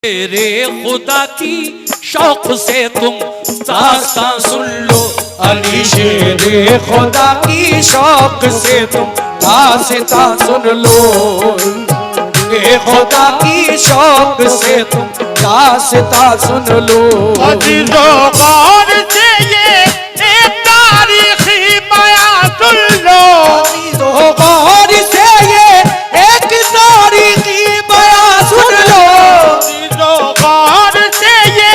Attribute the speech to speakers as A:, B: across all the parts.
A: तेरे खुदा की शौक से तुम दास्तां सुन लो।
B: अली शेरे खुदा की शौक से तुम दास्तां सुन लो। ए खुदा की शौक से तुम दास्तां सुन लो।
C: अजीजों गौर से ये एक तारीखी बयां सुन लो।
B: अजीजों गौर से ये एक तारीखी बयां सुन लो।
C: अजीजों गौर से ये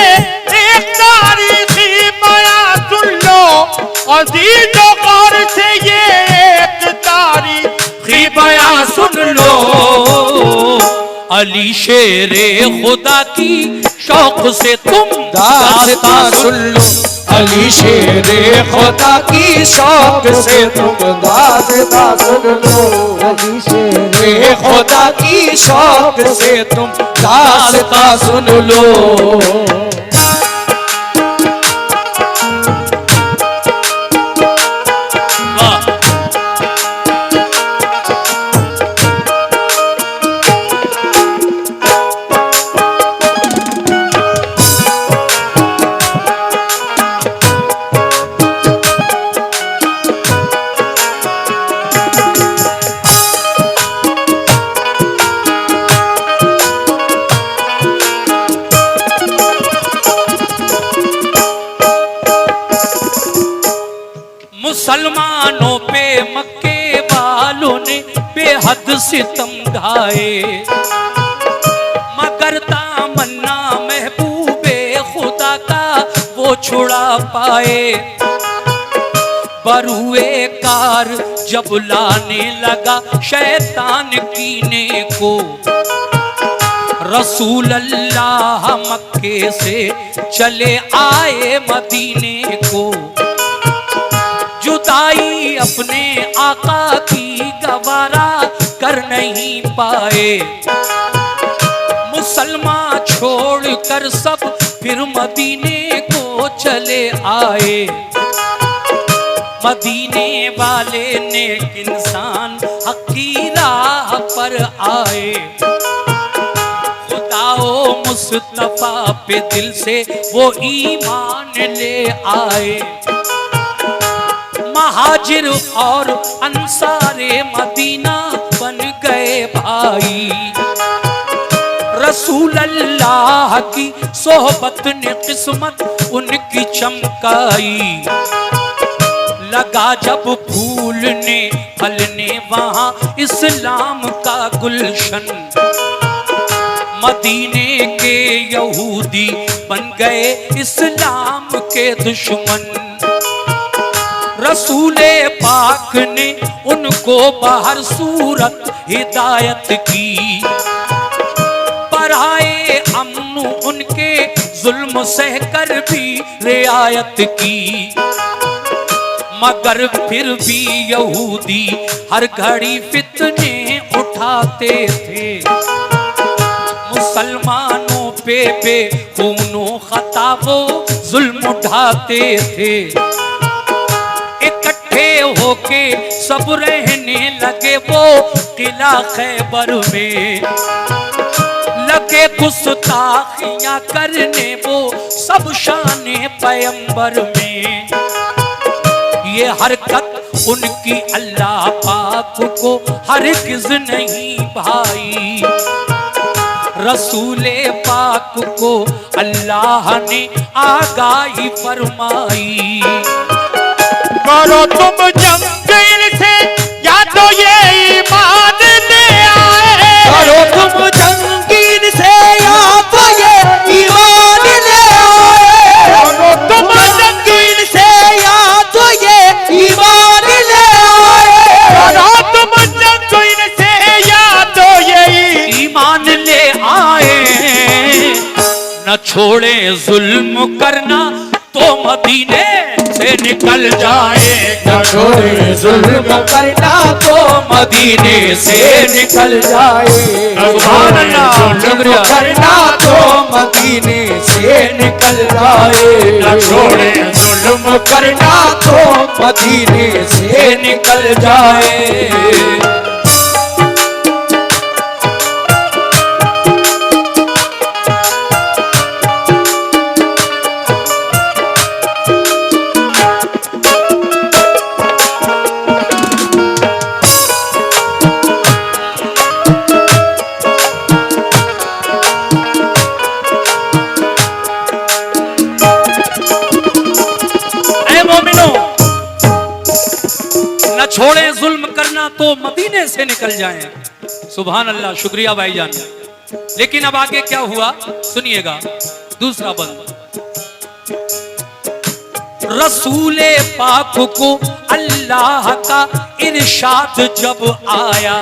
C: एक तारीखी बयां सुन लो। अजीजों गौर से ये एक तारीखी बयां सुन लो।
A: अली शेरे खुदा की शौक से तुम
B: दास्तां सुन लो। अली शेरे खुदा की शौक से तुम दास्तां सुन लो। अली शेरे खुदा की शौक से तुम दास्तां सुन लो।
A: मुसलमानों पे मक्के वालों ने बेहद सितम ढाए, मगर तमन्ना महबूबे खुदा का वो छुड़ा पाए। बरुए कार जब लाने लगा शैतान कीने को, रसूल अल्लाह मक्के से चले आए मदीने को। जुदाई अपने आका की गवारा कर नहीं पाए, मुसलमान छोड़कर सब फिर मदीने को चले आए। मदीने वाले नेक इंसान हक की राह पर आए, खुदाओ मुस्तफा पे दिल से वो ईमान ले आए। महाजिर और अंसारे मदीना बन गए भाई, रसूल अल्लाह की सोहबत ने किस्मत उनकी चमकाई। लगा जब फूलने फलने वहां इस्लाम का गुलशन, मदीने के यहूदी बन गए इस्लाम के दुश्मन। रसूले पाक ने उनको बाहर सूरत हिदायत की, बढ़ाए अमन उनके जुल्म सहकर भी रियायत की। मगर फिर भी यहूदी हर घड़ी फितने उठाते थे, मुसलमानों पे बेखूनो खता वो जुल्म उठाते थे। इकट्ठे होके सब रहने लगे वो किला खैबर में, लगे गुस्ताखियां करने वो सब शाने पैगंबर में। ये हरकत उनकी अल्लाह पाक को हरगिज़ नहीं भाई, रसूले पाक को अल्लाह ने आगाही फरमाई।
C: करो तुम जंग इनसे या तो ये ईमान ले आए।
B: करो तुम जंग इनसे या तो ये ईमान ले आए।
C: करो तुम
B: जंग इनसे या तो ये ईमान ले आए।
C: करो तुम जंग इनसे या तो ये
A: ईमान ले आए। न छोड़े जुल्म करना तो मदीने से निकल जाए।
B: न छोड़े जुल्म करना तो मदीने से निकल जाए।
A: सुभान अल्लाह।
B: जुल्म करना तो मदीने से निकल जाए।
C: न छोड़े
B: जुल्म करना तो मदीने से निकल जाए।
A: छोड़े जुल्म करना तो मदीने से निकल जाएं। सुभान अल्लाह, शुक्रिया भाईजान। लेकिन अब आगे क्या हुआ सुनिएगा। दूसरा बंद, रसूले पाक को अल्लाह का इरशाद जब आया,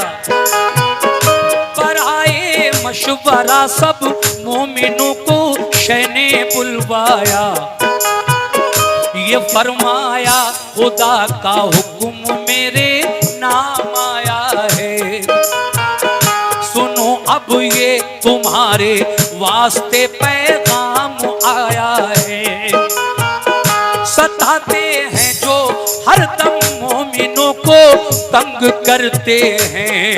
A: पर आए मशवरा सब मोमिनों को शैने बुलवाया। ये फरमाया खुदा का हुक्म मेरे नाम आया है, सुनो अब ये तुम्हारे वास्ते पैगाम आया है। सताते हैं जो हरदम मोमिनों को तंग करते हैं,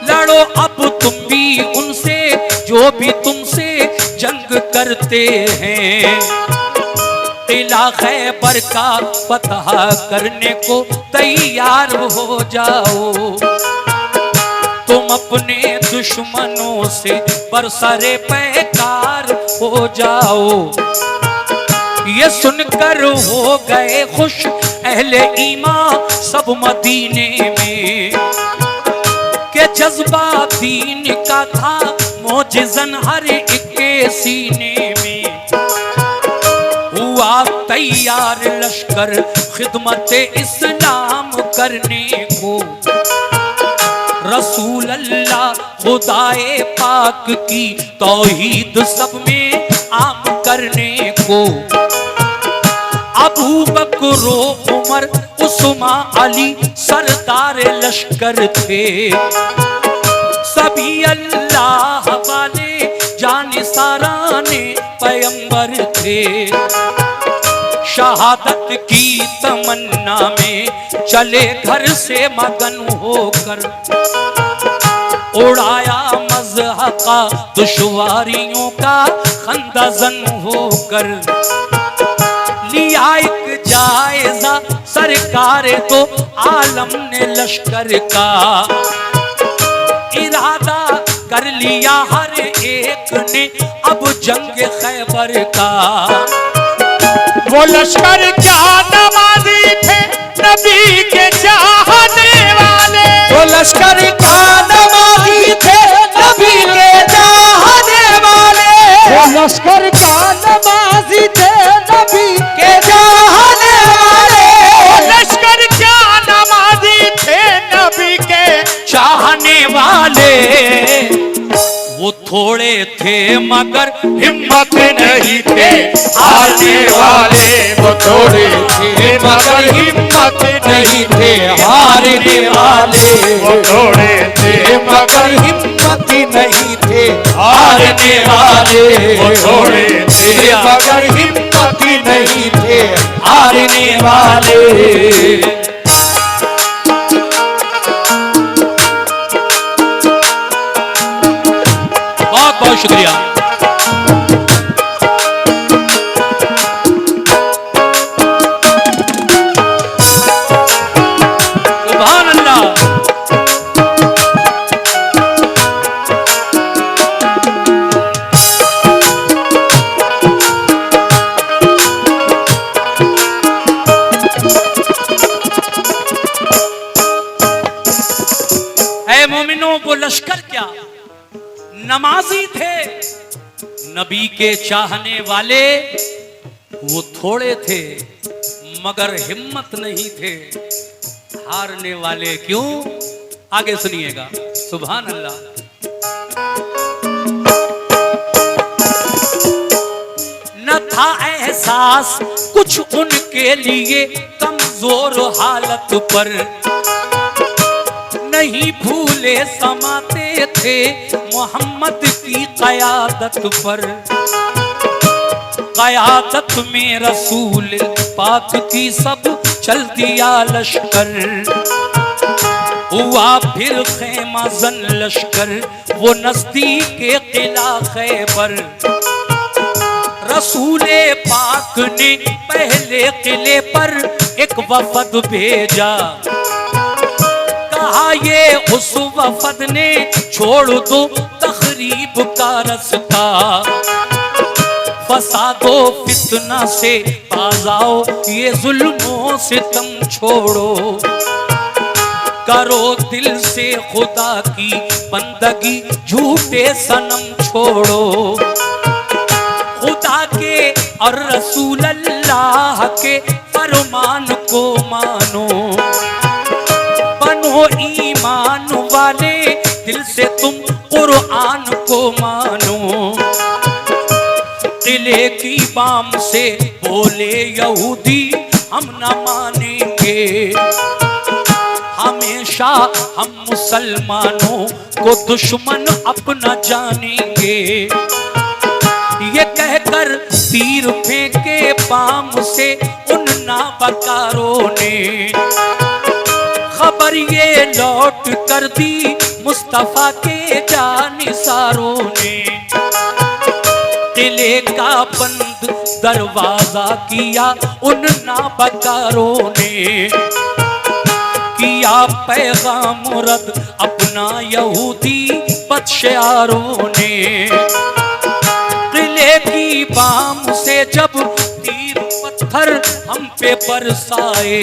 A: लड़ो अब तुम भी उनसे जो भी तुमसे जंग करते हैं। किला खैबर का फतह करने को तैयार हो जाओ, तुम अपने दुश्मनों से बरसरे पैकार हो जाओ। ये सुनकर हो गए खुश अहले ईमान सब मदीने में, के जज्बा दीन का था मोजिज़न हर एक के सीने में। हुआ तैयार लश्कर खिदमत इस्लाम करने को, रसूल अल्लाह खुदाए पाक की तौहीद सब में आम करने को। अबू बकर उमर उस्मा अली सरदार लश्कर थे, सभी अल्लाह वाले जानिसाराने पैगंबर थे। शहादत की तमन्ना में चले घर से मगन होकर, उड़ाया मज़हक़ा दुश्वारियों का खंदजन होकर। लिया एक जायजा सरकार तो आलम ने लश्कर का, इरादा कर लिया हर एक ने अब जंग खैबर का।
C: वो लश्कर क्या नमाज़ी थे नबी के चाहने वाले,
B: वो लश्कर क्या नमाज़ी थे नबी के चाहने वाले, वो लश्कर क्या नमाज़ी थे नबी के चाहने वाले,
C: वो लश्कर क्या नमाज़ी थे नबी के
A: चाहने वाले। वो थोड़े थे मगर
C: हिम्मत नहीं थे हारने वाले, वो थोड़े थे मगर हिम्मत नहीं थे हारने वाले, वो थोड़े थे मगर हिम्मत नहीं थे हारने वाले, वो थोड़े थे मगर हिम्मत नहीं थे हारने वाले।
A: बहुत बहुत शुक्रिया। सुभान अल्लाह। ऐ मोमिनों, वो लश्कर क्या नमाजी थे, नबी के चाहने वाले। वो थोड़े थे मगर हिम्मत नहीं थे हारने वाले। क्यों? आगे सुनिएगा। सुभान अल्लाह। न था एहसास कुछ उनके लिए कमजोर हालत पर, नहीं भूले समाते थे मोहम्मद की क़यादत पर। क़यादत में रसूल पाक की सब चल दिया लश्कर, हुआ फिर खेमा जन लश्कर वो नजदीक किला खैबर। रसूले पाक ने पहले किले पर एक वफद भेजा, कहा ये उस वफद ने छोड़ दो तखरीब का रास्ता, फसादो फितना से बाज आओ, ये जुल्मों से तुम छोड़ो। करो दिल से खुदा की बंदगी, झूठे सनम छोड़ो। खुदा के और रसूल अल्लाह के फरमान को मानो। बनो ईमान वाले, दिल से तुम कुरान को मानो। किले की बाम से बोले यहूदी, हम न मानेंगे। हमेशा हम मुसलमानों को दुश्मन अपना जानेंगे। ये कहकर तीर फेंके बाम से उन नाबकारों ने। खबर ये लौट कर दी मुस्तफा के जानिसारों ने। किले का बंद दरवाजा किया उन नाबकारों ने। किया पैगाम रद्द अपना यहूदी बदशयारों ने। किले की बाम से जब तीर पत्थर हम पे बरसाए,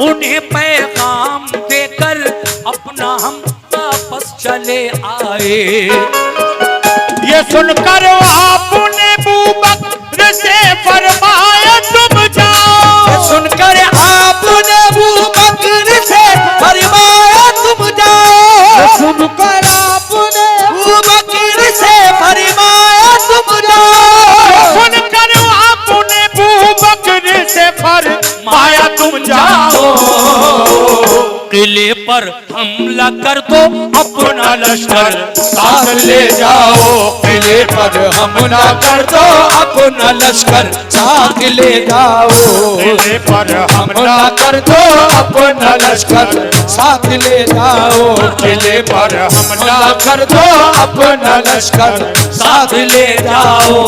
A: उन्हें पैगाम देकर अपना हम वापस चले आए।
C: ये सुनकर आपने अबू बकर से फरमाया तुम जाओ।
B: ये सुनकर आपने अबू बकर से फरमाया तुम जाओ। सुनकर आपने अबू बकर से फरमाया तुम जाओ।
C: सुनकर आपने अबू बकर से फरमाया तुम जाओ।
A: किले पर हमला कर दो अपना लश्कर
B: साथ ले जाओ। किले पर हमला कर दो अपना लश्कर साथ ले जाओ।
C: किले पर
B: हमला कर दो अपना लश्कर साथ ले जाओ।
C: किले पर
B: हमला कर दो अपना लश्कर साथ ले जाओ।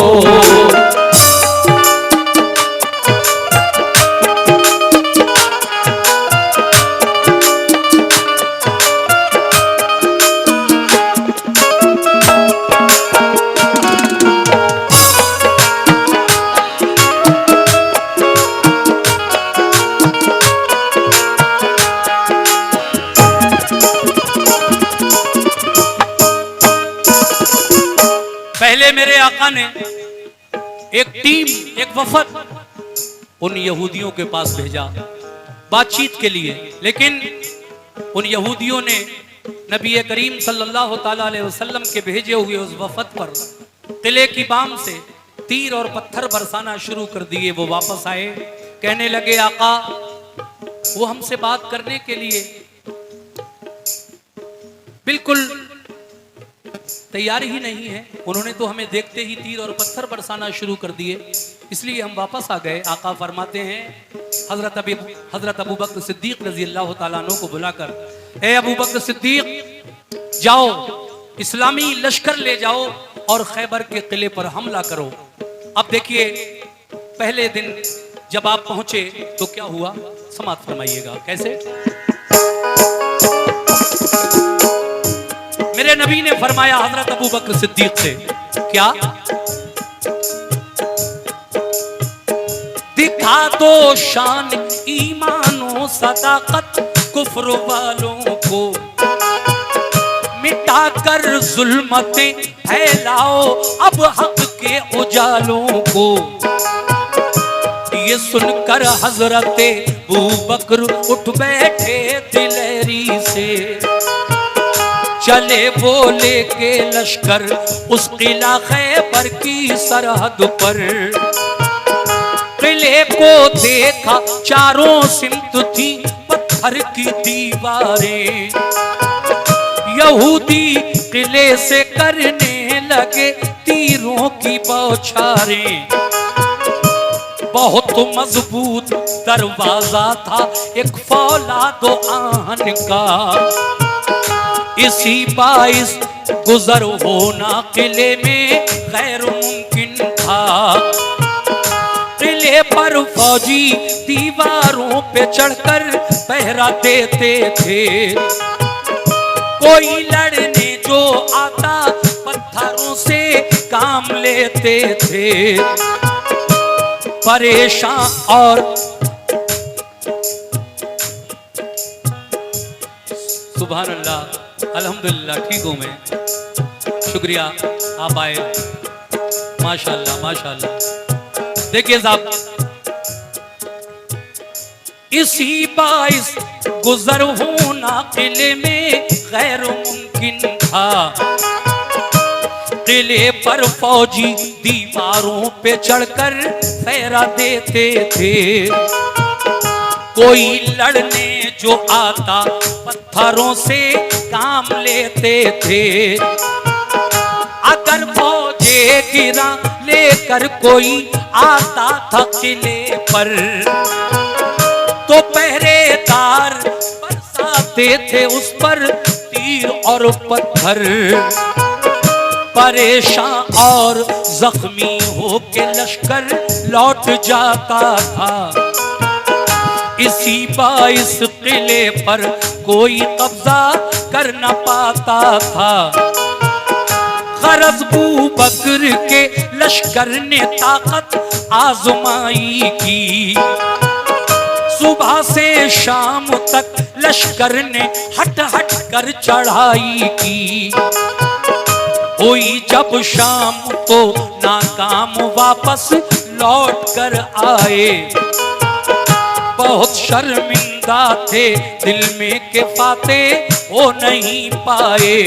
A: पहले मेरे आका ने एक टीम, एक वफद उन यहूदियों के पास भेजा बातचीत के लिए, लेकिन उन यहूदियों ने नबी करीम सल्लल्लाहु ताला अलैहि वसल्लम के भेजे हुए उस वफद पर किले की बाम से तीर और पत्थर बरसाना शुरू कर दिए। वो वापस आए, कहने लगे आका वो हमसे बात करने के लिए बिल्कुल तैयारी ही नहीं है। उन्होंने तो हमें देखते ही तीर और पत्थर बरसाना शुरू कर दिए, इसलिए हम वापस आ गए। आका फरमाते हैं हजरत अबू बकर सिद्दीक रजी अल्लाह ताला अन्हु को बुलाकर, ए अबू बकर सिद्दीक जाओ, इस्लामी लश्कर ले जाओ और खैबर के किले पर हमला करो। अब देखिए पहले दिन जब आप पहुंचे तो क्या हुआ, समाप्त फरमाइएगा। कैसे? मेरे नबी ने फरमाया हजरत अबू बकर सिद्दीक से, क्या दिखा दो शान ईमानो सदाकत कुफ्र वालों को, मिटाकर जुल्मतें फैलाओ अब हक के उजालों को। ये सुनकर हजरत अबू बकर उठ बैठे दिलेरी से, चले बोले के लश्कर उस किला खैबर की सरहद पर। किले को देखा चारों सिमत थी पत्थर की दीवारें, यहूदी किले से करने लगे तीरों की बौछारें। बहुत मजबूत दरवाजा था एक फौलादो आहन का, इसी बाइस गुजर होना किले में गैर मुमकिन था। किले पर फौजी दीवारों पे चढ़कर पहरा देते थे, कोई लड़ने जो आता पत्थरों से काम लेते थे। परेशान और सुभान अल्लाह, अल्हम्दुलिल्लाह, ठीक हूं मैं, शुक्रिया आप आए, माशाअल्लाह माशाअल्लाह। देखिए साहब, इसी बाइस गुजर होना किले में गैर मुमकिन था। किले पर फौजी दीवारों पे चढ़कर फेरा देते थे। कोई लड़ने जो आता पत्थरों से काम लेते थे। अगर फौजे गिरा लेकर कोई आता था किले पर, तो पहरेदार बरसाते थे उस पर तीर और पत्थर। परेशान और जख्मी होके लश्कर लौट जाता था। इसी बाइस किले पर कोई कब्जा कर न पाता था। गरज बू बकर के लश्कर ने ताकत आजमाई की। सुबह से शाम तक लश्कर ने हट हट कर चढ़ाई की। हुई जब शाम तो नाकाम वापस लौट कर आए। बहुत शर्मिंदा थे दिल में के फाते हो नहीं पाए।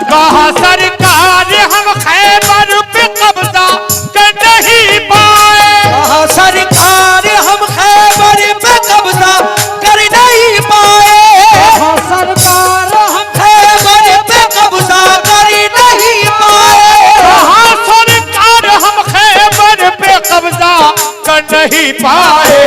C: कहा सरकार हम खैबर पे कब्जा कर नहीं पाए।
B: कहा सरकार हम खैबर पे कब्जा कर नहीं पाए। कहा सरकार हम खैबर पे कब्जा कर नहीं पाए।
C: कहा सरकार हम खैबर पे कब्जा कर नहीं पाए।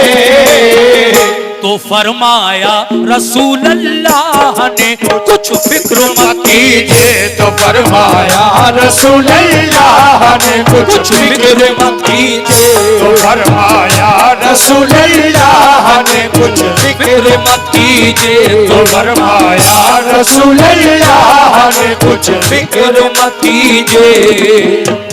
A: तो फरमाया रसूल अल्लाह ने कुछ फिक्र मत कीजिए।
C: तो फरमाया रसूल अल्लाह ने
B: कुछ फिक्र मत कीजिए।
C: तो फरमाया रसूल अल्लाह ने कुछ
B: फिक्र मत कीजिए।
C: तो फरमाया रसूल अल्लाह ने कुछ
B: फिक्र मत कीजिए।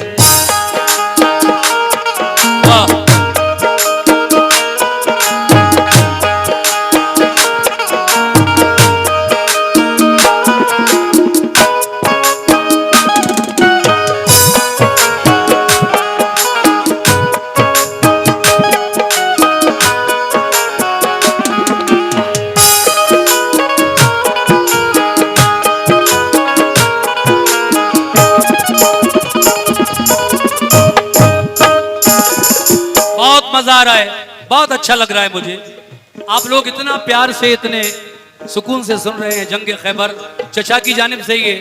A: मजा आ रहा है, बहुत अच्छा लग रहा है मुझे। आप लोग इतना प्यार से, इतने सुकून से सुन रहे हैं। जंग खैबर चचा की जानिब से ये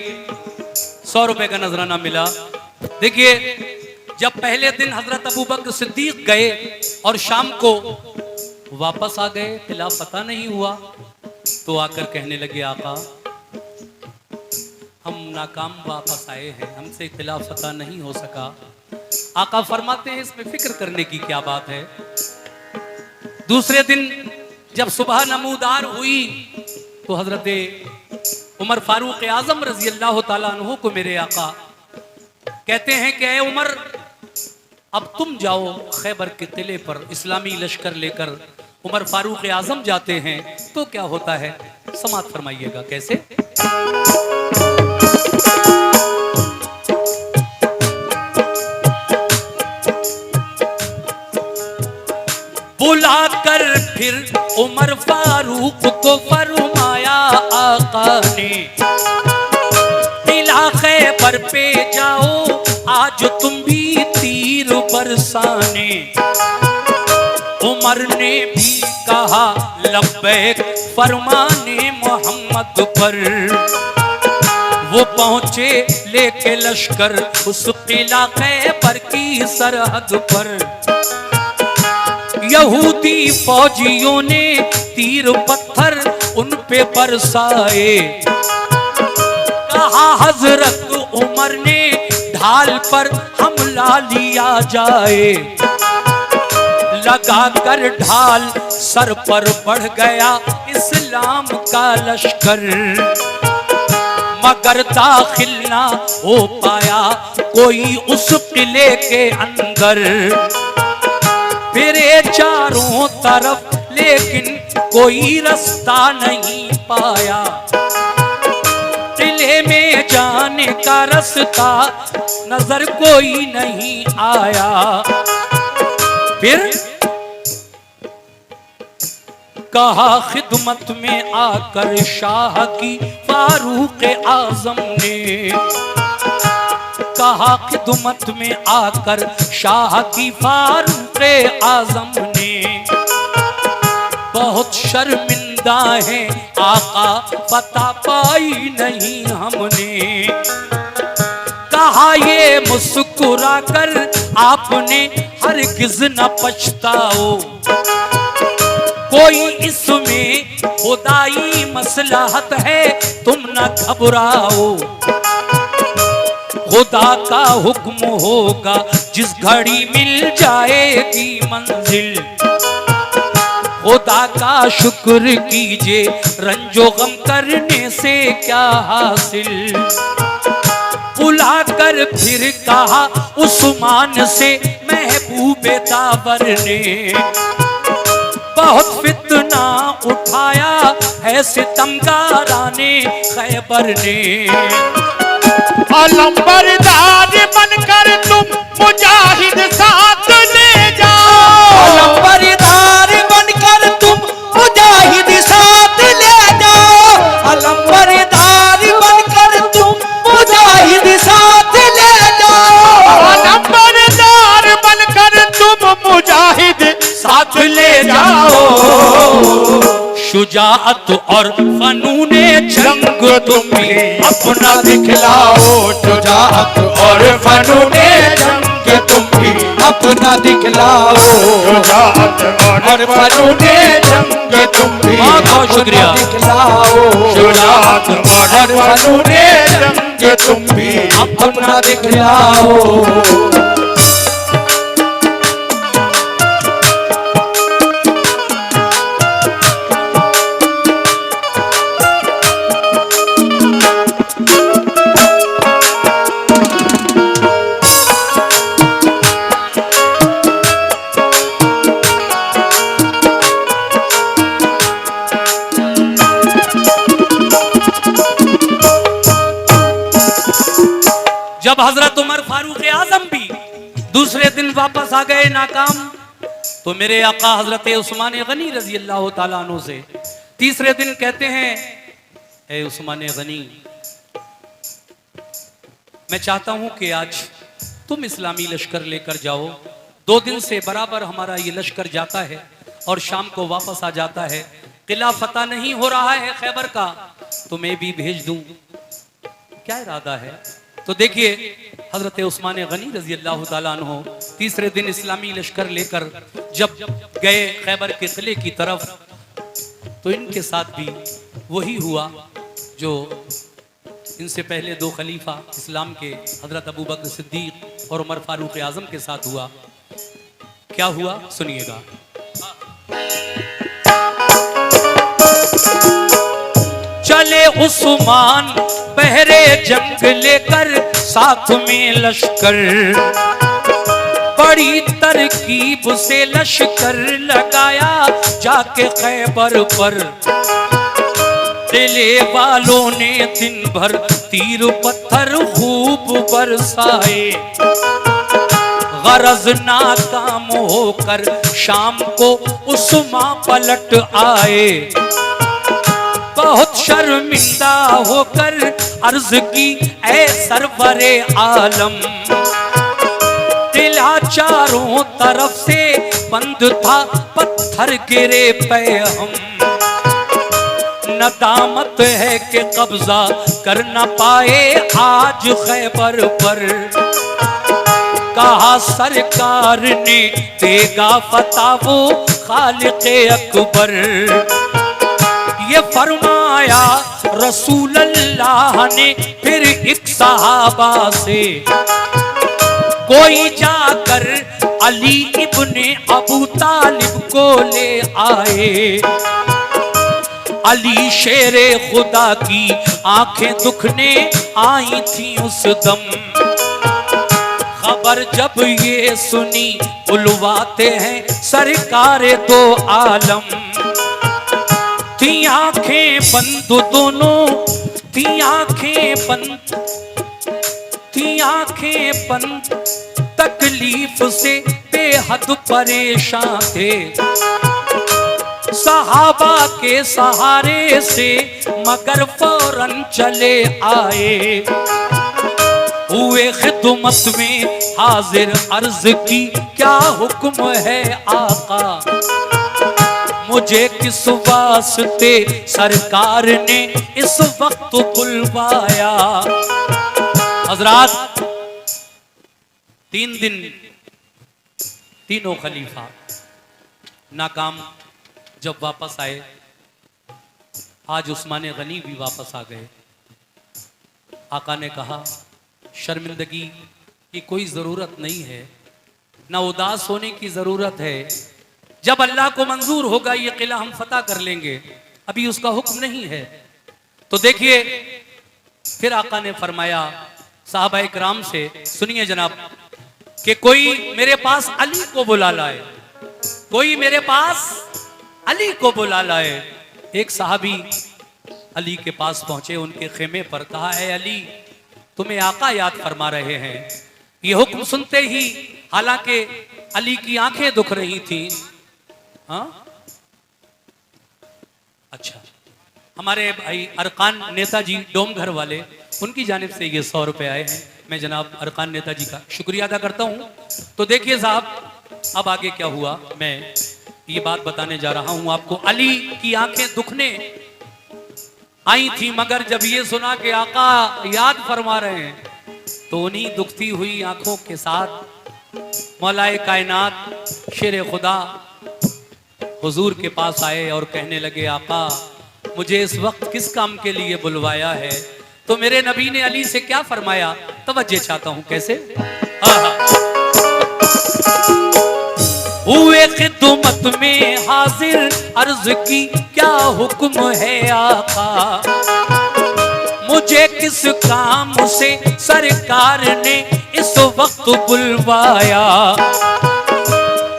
A: 100 रुपए का नजराना मिला। देखिए, जब पहले दिन हजरत अबू बकर सिद्दीक गए और शाम को वापस आ गए, खिलाफ पता नहीं हुआ, तो आकर कहने लगे आका हम नाकाम वापस आए हैं, हमसे खिलाफ पता नहीं हो सका। आका फरमाते हैं इसमें फिक्र करने की क्या बात है। दूसरे दिन जब सुबह नमूदार हुई तो हजरत उमर फारूक आजम रजी अल्लाह तआला अन्हु को मेरे आका कहते हैं कि ऐ उमर, अब तुम जाओ खैबर के किले पर इस्लामी लश्कर लेकर। उमर फारूक आजम जाते हैं तो क्या होता है, समात फरमाइएगा कैसे। बुलाकर फिर उमर फारूक को फरमाया आका ने, किला खैबर पे जाओ आज तुम भी तीर बरसाने। उमर ने भी कहा लब्बैक फरमाने मोहम्मद पर। वो पहुंचे लेके लश्कर उस किला खैबर की सरहद पर। यहूदी फौजियों ने तीर पत्थर उन पे बरसाए। कहा हजरत उमर ने ढाल पर हमला लिया जाए। लगाकर ढाल सर पर बढ़ गया इस्लाम का लश्कर। मगर दाखिल ना हो पाया कोई उस किले के अंदर। फिरे चारों तरफ लेकिन कोई रास्ता नहीं पाया, किले में जाने का रास्ता नजर कोई नहीं आया। फिर कहा खिदमत में आकर शाह की फारूक आजम ने, कहा खिदमत में आकर शाह की फारूक आजम ने, बहुत शर्मिंदा है आका पता पाई नहीं हमने। कहा ये मुस्कुरा कर आपने हरगिज न पछताओ, कोई इसमें खुदाई मसलहत है तुम न घबराओ। खुदा का हुक्म होगा जिस घड़ी मिल जाएगी मंजिल, खुदा का शुक्र कीजिए रंजो गम करने से क्या हासिल। बुला कर फिर कहा उस्मान से महबूबे दावर ने, बहुत फितना उठाया है सितमगाराने खैबर ने।
C: अलंबरदार बनकर तुम मुजाहिद साथ ले जाओ,
B: अलंबरदार बनकर तुम मुजाहिद साथ ले जाओ, अलंबरदार बनकर तुम मुजाहिद साथ ले जाओ,
C: अलंबरदार बनकर तुम मुजाहिद
A: साथ ले जाओ। शुजाअत और फनूने जंग तुम भी अपना दिखलाओ,
B: शुजाअत और फनूने जंग तुम भी अपना दिखलाओ,
C: शुजाअत
B: और फनूने जंग तुम भी
A: बहुत शुक्रिया
B: दिखलाओ,
C: शुजाअत और फनूने जंग तुम भी
B: अपना दिखलाओ।
A: जब हजरत उमर फारूक आजम भी दूसरे दिन वापस आ गए नाकाम, तो मेरे आका हजरत उस्मान गनी रजी अल्लाह ताला अन्हु से तीसरे दिन कहते हैं, ए उस्मान गनी, मैं चाहता हूं कि आज तुम इस्लामी लश्कर लेकर जाओ। 2 दिन से बराबर हमारा ये लश्कर जाता है और शाम को वापस आ जाता है, किला फतह नहीं हो रहा है खैबर का, तो मैं भी भेज दूं, क्या इरादा है? तो देखिए हजरत उस्मान गनी रजी अल्लाह ताला अन्हु तीसरे दिन इस्लामी लश्कर लेकर जब गए खैबर के किले की तरफ, तो इनके साथ भी वही हुआ जो इनसे पहले 2 खलीफा इस्लाम के हजरत अबू बकर सिद्दीक और उमर फारूक आजम के साथ हुआ। क्या हुआ सुनिएगा। चले उस्मान पहरे जंग लेकर साथ में लश्कर, बड़ी तरकीब से लश्कर लगाया जाके खैबर पर। किले वालों ने दिन भर तीर पत्थर खूब बरसाए, गरज नाकाम होकर शाम को उस्मान पलट आए। बहुत शर्मिंदा होकर अर्ज की ऐ सरवरे आलम, किला चारों तरफ से बंद था पत्थर गिरे पे हम। नदामत है कि कब्जा कर न पाए आज खैबर पर, कहा सरकार ने देगा फतह वो खालिक़े अकबर। ये फरमाया रसूल अल्लाह ने फिर एक सहाबा से, कोई जाकर अली इब्ने अबू तालिब को ले आए। अली शेरे खुदा की आंखें दुखने आई थी उस दम। खबर जब ये सुनी बुलवाते हैं सरकारे दो आलम। थी आंखें बंद दोनों, थी आंखें बंद, थी आंखें बंद, तकलीफ से बेहद परेशान थे। सहाबा के सहारे से मगर फौरन चले आए। हुए खिदमत में हाजिर, अर्ज की क्या हुक्म है आका। मुझे किस वास्ते सरकार ने इस वक्त बुलवाया। हजरात 3 दिन तीनों खलीफा नाकाम जब वापस आए, आज उस्मान गनी भी वापस आ गए। आका ने कहा शर्मिंदगी की कोई ज़रूरत नहीं है, ना उदास होने की ज़रूरत है। जब अल्लाह को मंजूर होगा ये किला हम फतह कर लेंगे, अभी उसका हुक्म नहीं है। तो देखिए फिर आका ने फरमाया साहबा इकराम से, सुनिए जनाब, कि कोई मेरे पास अली को बुला लाए, कोई मेरे पास अली को बुला लाए। एक साहबी अली के पास पहुंचे, उनके खेमे पर कहा, है अली तुम्हें आका याद फरमा रहे हैं। ये हुक्म सुनते ही हालांकि अली की आंखें दुख रही थी। हाँ अच्छा, हमारे भाई अरकान नेताजी डोमघर वाले, उनकी जानिब से ये 100 रुपए आए हैं। मैं जनाब अरकान नेताजी का शुक्रिया अदा करता हूं। तो देखिए साहब, अब आगे क्या हुआ मैं ये बात बताने जा रहा हूं आपको। अली की आंखें दुखने आई थी, मगर जब ये सुना कि आका याद फरमा रहे हैं तो उन्हीं दुखती हुई आंखों के साथ मौलाए कायनात शेर खुदा हुजूर के पास आए और कहने लगे, आका मुझे इस वक्त किस काम के लिए बुलवाया है। तो मेरे नबी ने अली से क्या फरमाया, तवज्जो चाहता हूं कैसे। हुए खिदमत में हाजिर, अर्ज की क्या हुक्म है आका। मुझे किस काम से सरकार ने इस वक्त बुलवाया।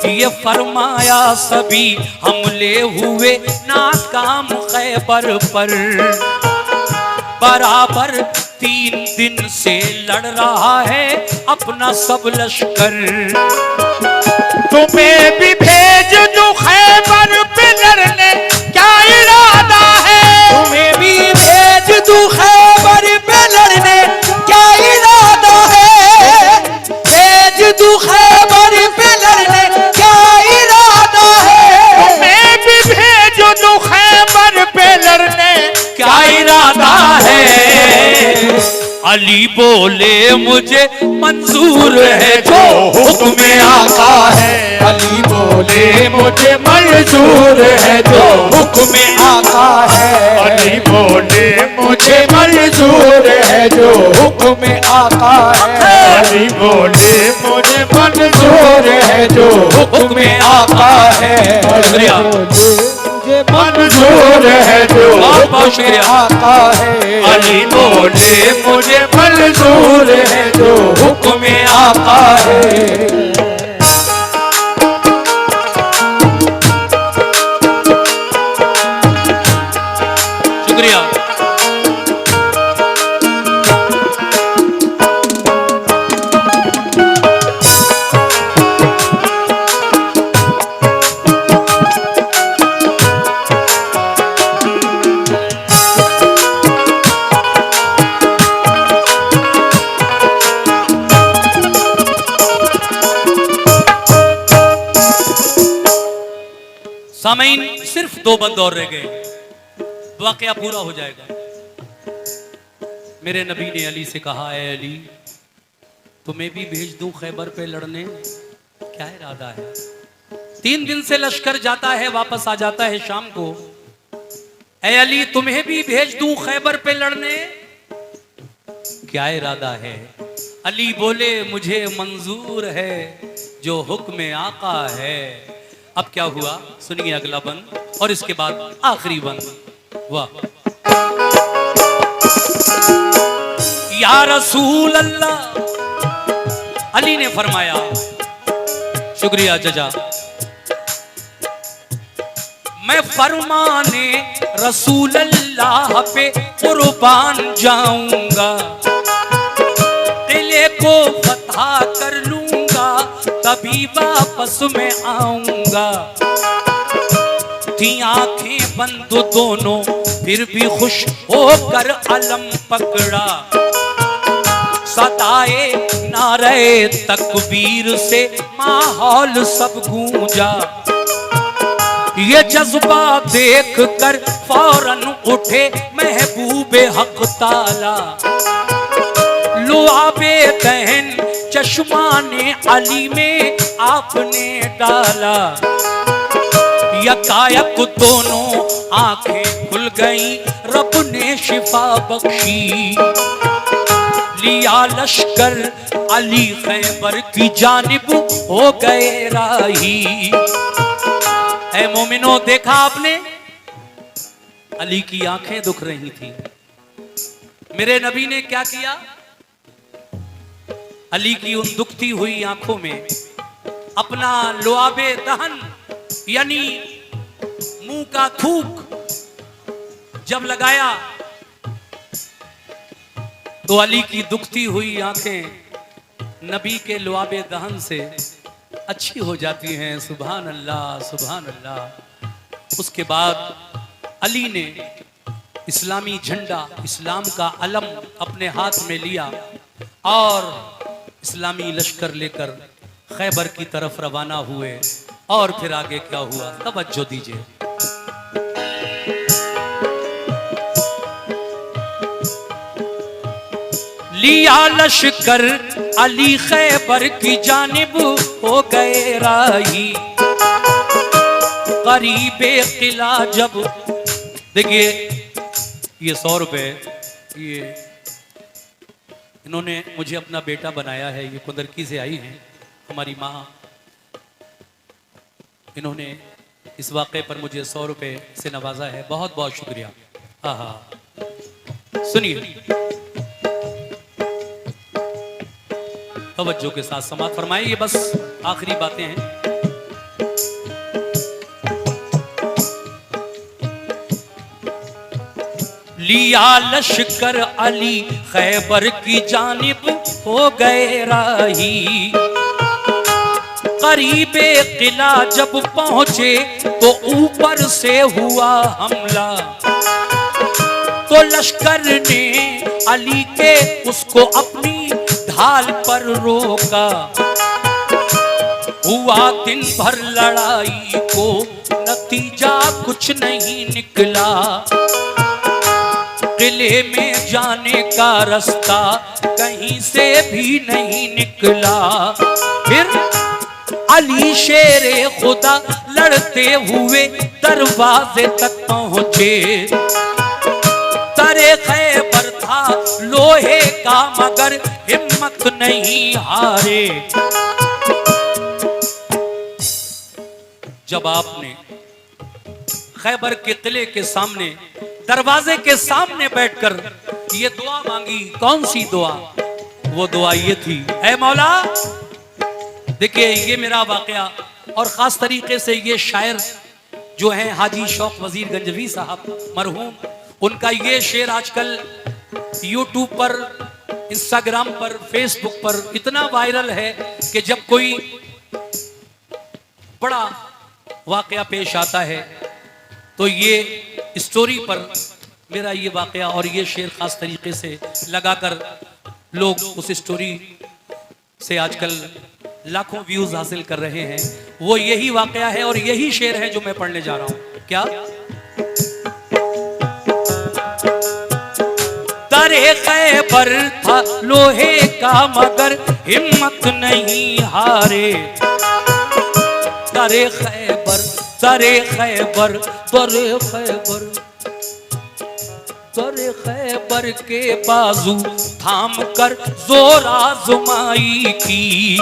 A: ये फरमाया सभी हमले हुए नाकाम खैबर पर। बराबर 3 दिन से लड़ रहा है अपना सब लश्कर।
C: तुम्हें भी भेज दूं खैबर पे लड़ने, क्या इरादा है।
B: तुम्हें भी भेज दूं खैबर पे लड़ने, क्या इरादा है। भेज दूं खैबर पे लड़ने, क्या इरादा है।
C: तुम्हें भी भेज दूं खैबर पे लड़ने,
A: क्या इरादा है। अली बोले मुझे मंजूर है जो हुक्म आका है।
B: अली बोले
C: मुझे मंजूर है जो
B: हुक्म आका है।
C: अली बोले मुझे मंजूर है जो
B: हुक्म आका है।
C: अली बोले मुझे मंजूर है जो
B: हुक्म आका है।
A: शुक्रिया।
B: मुझे
C: मंजूर है जो
A: बहुत बहुत शुक्रिया।
B: आका है।
C: अली बोले मुझे मंजूर है जो
B: हुक्म आका है।
A: शुक्रिया। सामईन सिर्फ 2 बंद और रह गए, वाकया पूरा हो जाएगा। मेरे नबी ने अली से कहा, है अली तुम्हें भी भेज दूं खैबर पे लड़ने, क्या इरादा है। 3 दिन से लश्कर जाता है, वापस आ जाता है शाम को। है अली तुम्हें भी भेज दूं खैबर पे लड़ने, क्या इरादा है। अली बोले मुझे मंजूर है जो हुक्म आका है। अब क्या हुआ सुनिए अगला बंद और इसके बाद आखिरी बंद। वाह। या रसूल अल्लाह, अली ने फरमाया, शुक्रिया जजा, मैं फरमाने रसूल अल्लाह पे कुर्बान जाऊंगा, किले को फतह कर लूंगा, तभी वापस मैं आऊंगा। थी आंखें बंद दोनों, फिर भी खुश होकर अलम पकड़ा, सदाए नारे तकबीर से माहौल सब गूंजा। ये जज्बा देख कर फौरन उठे महबूबे हक ताला, लुआबे दहन चश्मा ने अली में आपने डाला। यकायक दोनों आंखें खुल गईं, रब ने शिफा बख्शी, लिया लश्कर अली खैबर की जानिब हो गए राही। ऐ मोमिनो, देखा आपने, अली की आंखें दुख रही थी। मेरे नबी ने क्या किया? अली की उन दुखती हुई आंखों में अपना लुआबे दहन यानी मुंह का थूक जब लगाया, तो अली की दुखती हुई आंखें नबी के लुआबे दहन से अच्छी हो जाती हैं। सुभान अल्लाह, सुभान अल्लाह। उसके बाद अली ने इस्लामी झंडा, इस्लाम का अलम अपने हाथ में लिया और इस्लामी लश्कर लेकर खैबर की तरफ रवाना हुए। और फिर आगे क्या हुआ, तवज्जो दीजिए। लिया लश्कर अली खैबर की जानिब हो गए राही, करीबे किला जब, देखिए ये 100 रुपए, ये इन्होंने मुझे अपना बेटा बनाया है, ये कुंदरकी से आई हैं हमारी माँ, इन्होंने इस वाक़े पर मुझे 100 रुपए से नवाजा है, बहुत बहुत शुक्रिया। आहा, सुनिए, तवज्जो के साथ समाअत फरमाइए, ये बस आखिरी बातें हैं। लिया लश्कर अली खैबर की जानिब हो गए राही, करीबे किला जब पहुंचे तो ऊपर से हुआ हमला, तो लश्कर ने अली के उसको अपनी ढाल पर रोका। हुआ दिन भर लड़ाई को नतीजा कुछ नहीं निकला, किले में जाने का रास्ता कहीं से भी नहीं निकला। फिर अली शेरे खुदा लड़ते हुए दरवाजे तक पहुंचे, तरे खैबर था लोहे का मगर हिम्मत नहीं हारे। जब आपने खैबर के किले के सामने, दरवाजे के सामने बैठकर ये दुआ मांगी, कौन सी दुआ? वो दुआ ये थी, ऐ मौला, देखिए ये मेरा वाकया, और ख़ास तरीके से ये शायर जो हैं हाजी शौक वजीर गंजवी साहब मरहूम, उनका ये शेर आजकल यूट्यूब पर, इंस्टाग्राम पर, फेसबुक पर इतना वायरल है कि जब कोई बड़ा वाकया पेश आता है तो ये स्टोरी पर मेरा ये वाकया और ये शेर ख़ास तरीके से लगाकर लोग उस स्टोरी से आजकल लाखों व्यूज हासिल कर रहे हैं। वो यही वाकया है और यही शेर है जो मैं पढ़ने जा रहा हूं। क्या? तरे खैबर था लोहे का मगर हिम्मत नहीं हारे, तरे खैबर, तरे खैबर, तरे खैबर, तरे खैबर के बाजू थाम कर जोर आजमाई की,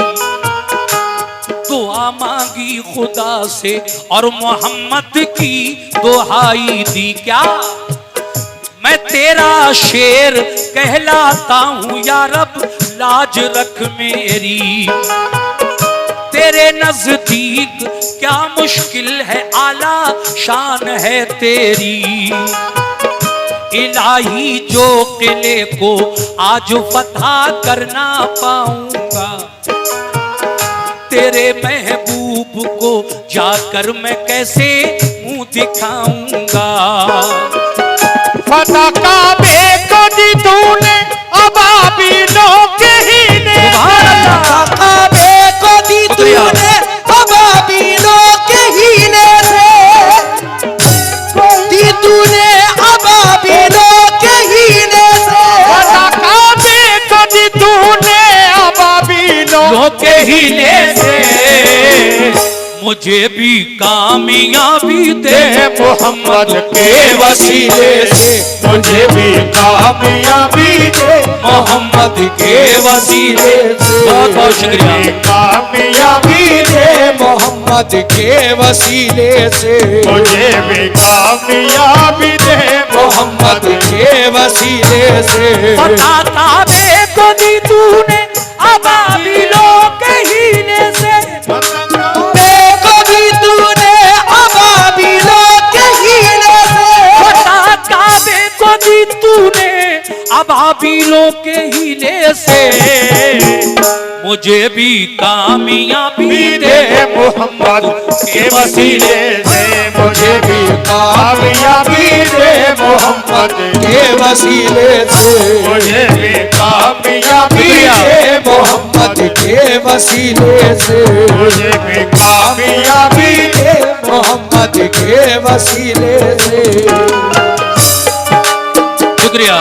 A: दुआ दुआ मांगी खुदा से और मोहम्मद की दुहाई दी। क्या मैं तेरा शेर कहलाता हूँ या रब, लाज रख मेरी। तेरे नजदीक क्या मुश्किल है, आला शान है तेरी। इलाही जो किले को आज फतह करना पाऊंगा, तेरे महबूब को जाकर मैं कैसे मुंह दिखाऊंगा।
C: फतह काबे को दी तूने अबाबिलों के हीने से।
B: काबे को दी तूने अबाबिलों के हीने से, दी तूने अबाबिलों के हीने से।
C: फतह काबे को दी तूने अबाबिलों
A: के हीने से, मुझे भी कामयाबी दे
C: मोहम्मद के वसीले से। मुझे भी कामयाबी दे
B: मोहम्मद के वसीले से।
A: बहुत बहुत शुक्रिया।
C: कामयाबी दे
B: मोहम्मद के वसीले से।
C: मुझे भी कामयाबी दे
B: मोहम्मद के वसीले से।
A: फतह काबे को दी तूने अबाबिलों के हीने से।
B: को दी तूने अबाबिलों के हीने से।
A: फतह काबे को दी तूने अबाबिलों के हीने से, मुझे भी कामयाबी दे
C: मोहम्मद के वसीले से। मुझे भी कामयाबी दे मोहम्मद
B: के वसीले से।
C: मुझे भी कामयाबी दे
B: मोहम्मद के वसीले से।
C: मुझे भी कामयाबी दे
B: मोहम्मद के वसीले से।
A: शुक्रिया।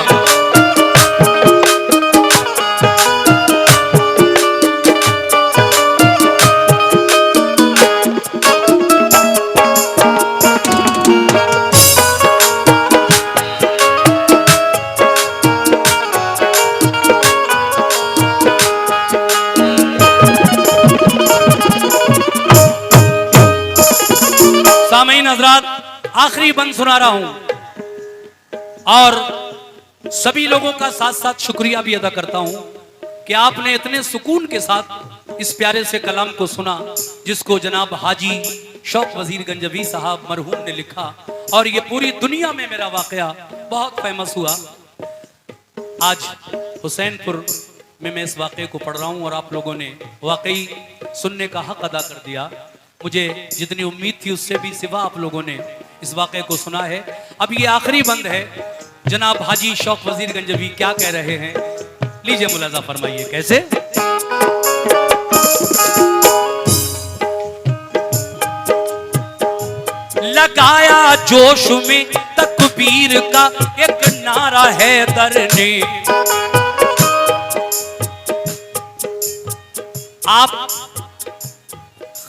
A: सामीन हजरात, आखिरी बंद सुना रहा हूं और सभी लोगों का साथ साथ शुक्रिया भी अदा करता हूं कि आपने इतने सुकून के साथ इस प्यारे से कलाम को सुना, जिसको जनाब हाजी शौक वजीर गंजवी साहब मरहूम ने लिखा और ये पूरी दुनिया में मेरा वाकया बहुत फेमस हुआ। आज हुसैनपुर में मैं इस वाकये को पढ़ रहा हूं और आप लोगों ने वाकई सुनने का हक अदा कर दिया। मुझे जितनी उम्मीद थी उससे भी सिवा आप लोगों ने इस वाकये को सुना है। अब ये आखिरी बंद है। जनाब हाजी शौक वजीर गंजवी क्या कह रहे हैं, लीजिए मुलाजा फरमाइए। कैसे? लगाया जोश में तकबीर का एक नारा है दर ने। आप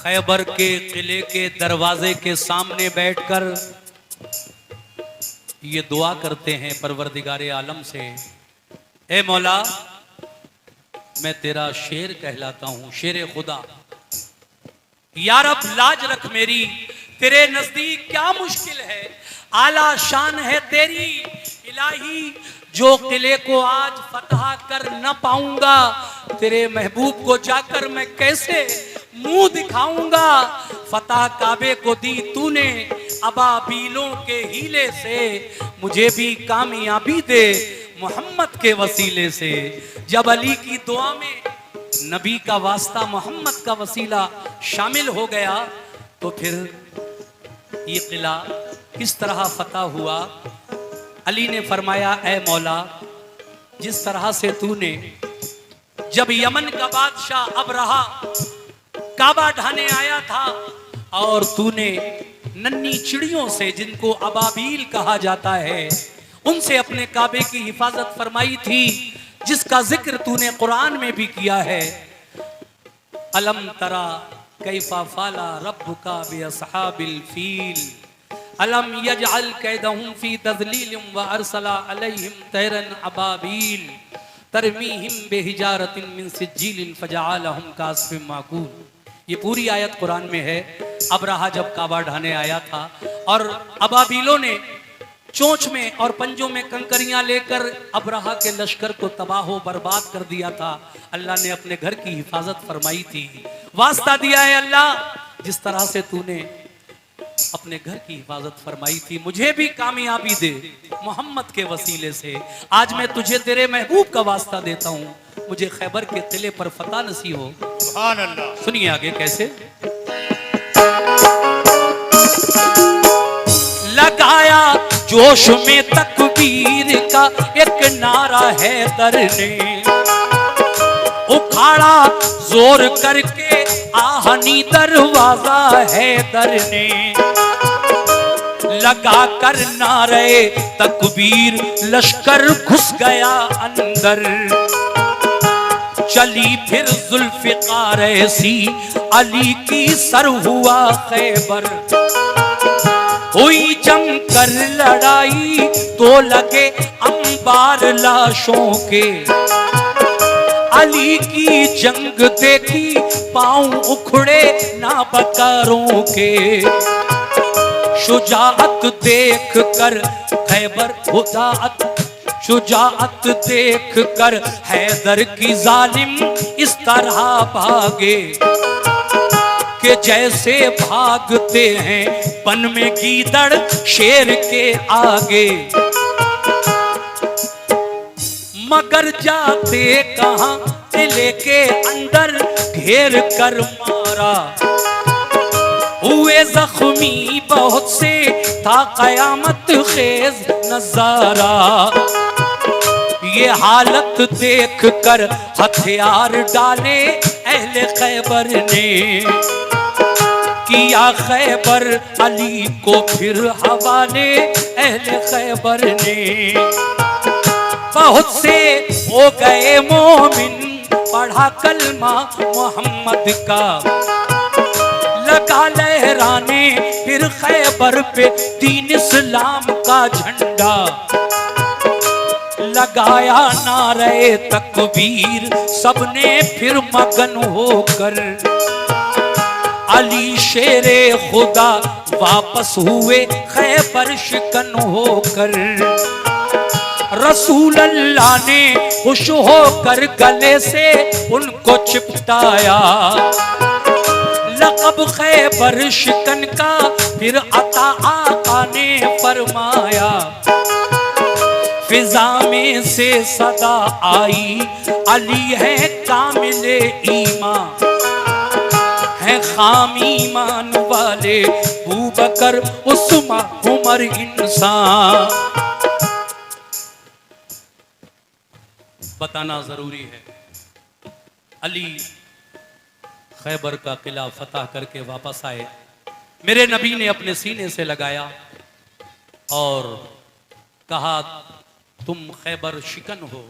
A: खैबर के किले के दरवाजे के सामने बैठकर ये दुआ करते हैं परवरदिगारे आलम से, ए मौला मैं तेरा शेर कहलाता हूं, शेर खुदा, या रब लाज रख मेरी। तेरे नजदीक क्या मुश्किल है, आला शान है तेरी। इलाही जो किले को आज फतह कर न पाऊंगा, तेरे महबूब को जाकर मैं कैसे मुंह दिखाऊंगा। फतह काबे को दी तूने अबाबीलों के हीले से, मुझे भी कामयाबी दे मोहम्मद के वसीले से। जब अली की दुआ में नबी का वास्ता मोहम्मद का वसीला शामिल हो गया तो फिर ये किला किस तरह फतह हुआ। अली ने फरमाया, ऐ मौला जिस तरह से तूने जब यमन का बादशाह अबरहा काबा ढाने आया था और तूने नन्ही चिड़ियों से, जिनको अबाबील कहा जाता है, उनसे अपने काबे की हिफाजत फरमाई थी, जिसका जिक्र तूने कुरान में भी किया है। अलम तरा कैफा फाला रब्बुका बिअस्हाबिल फील अलम यजअल कैदहुम फी तज़लील व अरसला अलैहिम तैरन अबाबील तरमीहिम बिहिजारतिन मिन सिज्जील फजअलहुम कास्फिम माकूल। ये पूरी आयत कुरान में है। अबरहा जब काबा ढाने आया था और अबाबीलों ने चोंच में और पंजों में कंकरियां लेकर अबरहा के लश्कर को तबाह बर्बाद कर दिया था, अल्लाह ने अपने घर की हिफाजत फरमाई थी। वास्ता दिया है अल्लाह, जिस तरह से तूने अपने घर की हिफाजत फरमाई थी, मुझे भी कामयाबी दे मोहम्मद के वसीले से। आज मैं तुझे तेरे महबूब का वास्ता देता हूँ, मुझे खैबर के किले पर फतह नसीब हो।
C: सुभान अल्लाह।
A: सुनिए आगे कैसे। लगाया जोश में तकबीर का एक नारा है दर ने, उखाड़ा जोर करके आहनी दरवाजा है दर ने, लगा कर नारे तकबीर लश्कर घुस गया अंदर, चली फिर जुल्फ़िकार ऐसी अली की सर हुआ खैबर, हुई जम कर लड़ाई तो लगे अंबार लाशों के, अली की जंग देखी पांव उखड़े नाबकारों के, शुजाअत देख कर खैबर शुजाअत देख कर हैदर की जालिम इस तरह भागे कि जैसे भागते हैं वन में गीदड़ शेर के आगे, मगर जाते कहां किले के अंदर घेर कर मारा, हुए जख्मी बहुत से था कयामत खेज नजारा, ये हालत देख कर हथियार डाले अहले खैबर ने, किया खैबर अली को फिर हवाले अहले खैबर ने, बहुत से हो गए मोमिन पढ़ा कलमा मोहम्मद का, लगा लहराने फिर खैबर पे दीन इस्लाम का झंडा, लगाया नारे तकबीर सबने फिर मगन होकर, अली शेरे खुदा वापस हुए खैबर शिकन होकर, रसूल अल्लाह ने खुश होकर गले से उनको चिपटाया, लक़ब खैबर शिकन का फिर अता आका ने फरमाया, फिजा में से सदा आई अली है कामिले ईमान, है खाम ईमान वाले अबू बकर उस्मान उमर इंसान। बताना जरूरी है, अली खैबर का किला फतह करके वापस आए, मेरे नबी ने अपने सीने से लगाया और कहा तुम खैबर शिकन हो।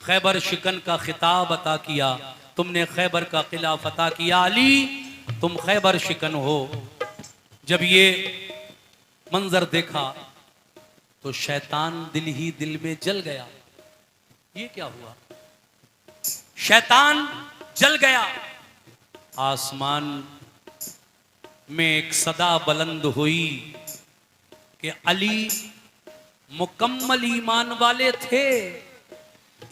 A: खैबर शिकन का खिताब अता किया, तुमने खैबर का किला फतह किया, अली तुम खैबर शिकन हो। जब ये मंजर देखा तो शैतान दिल ही दिल में जल गया। ये क्या हुआ? शैतान जल गया। आसमान में एक सदा बुलंद हुई कि अली मुकम्मल ईमान वाले थे,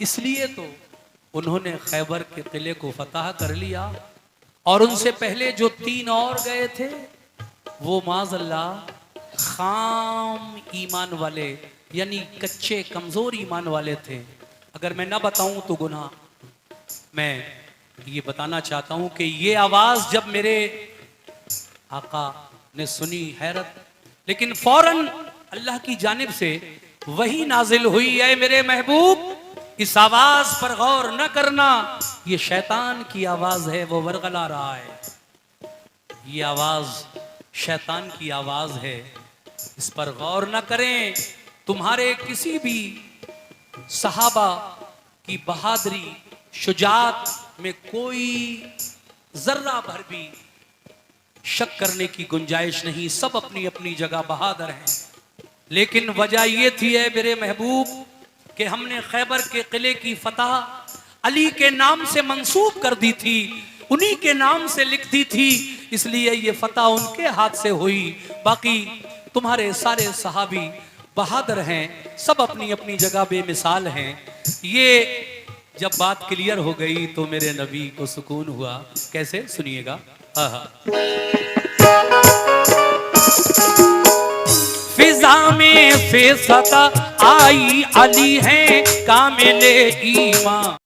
A: इसलिए तो उन्होंने खैबर के किले को फतह कर लिया, और उनसे पहले जो 3 और गए थे वो माज़अल्लाह खाम ईमान वाले, यानी कच्चे कमजोर ईमान वाले थे। अगर मैं ना बताऊं तो गुनाह। मैं ये बताना चाहता हूं कि ये आवाज जब मेरे आका ने सुनी, हैरत, लेकिन फौरन अल्लाह की जानिब से वही नाजिल हुई, है मेरे महबूब इस आवाज पर गौर न करना, ये शैतान की आवाज है, वो वरगला रहा है, ये आवाज शैतान की आवाज है, इस पर गौर न करें। तुम्हारे किसी भी सहाबा की बहादुरी शुजात में कोई जर्रा भर भी शक करने की गुंजाइश नहीं, सब अपनी अपनी जगह बहादुर हैं। लेकिन वजह यह थी है मेरे महबूब कि हमने खैबर के किले की फतह अली के नाम से मंसूब कर दी थी। उन्हीं के नाम से लिखती थी, इसलिए ये फतह उनके हाथ से हुई। बाकी तुम्हारे सारे सहाबी बहादुर हैं, सब अपनी अपनी जगह बेमिसाल हैं। ये जब बात क्लियर हो गई तो मेरे नबी को सुकून हुआ। कैसे, सुनिएगा। फिजा में फेसदा आई, अली हैं कामिले ईमान।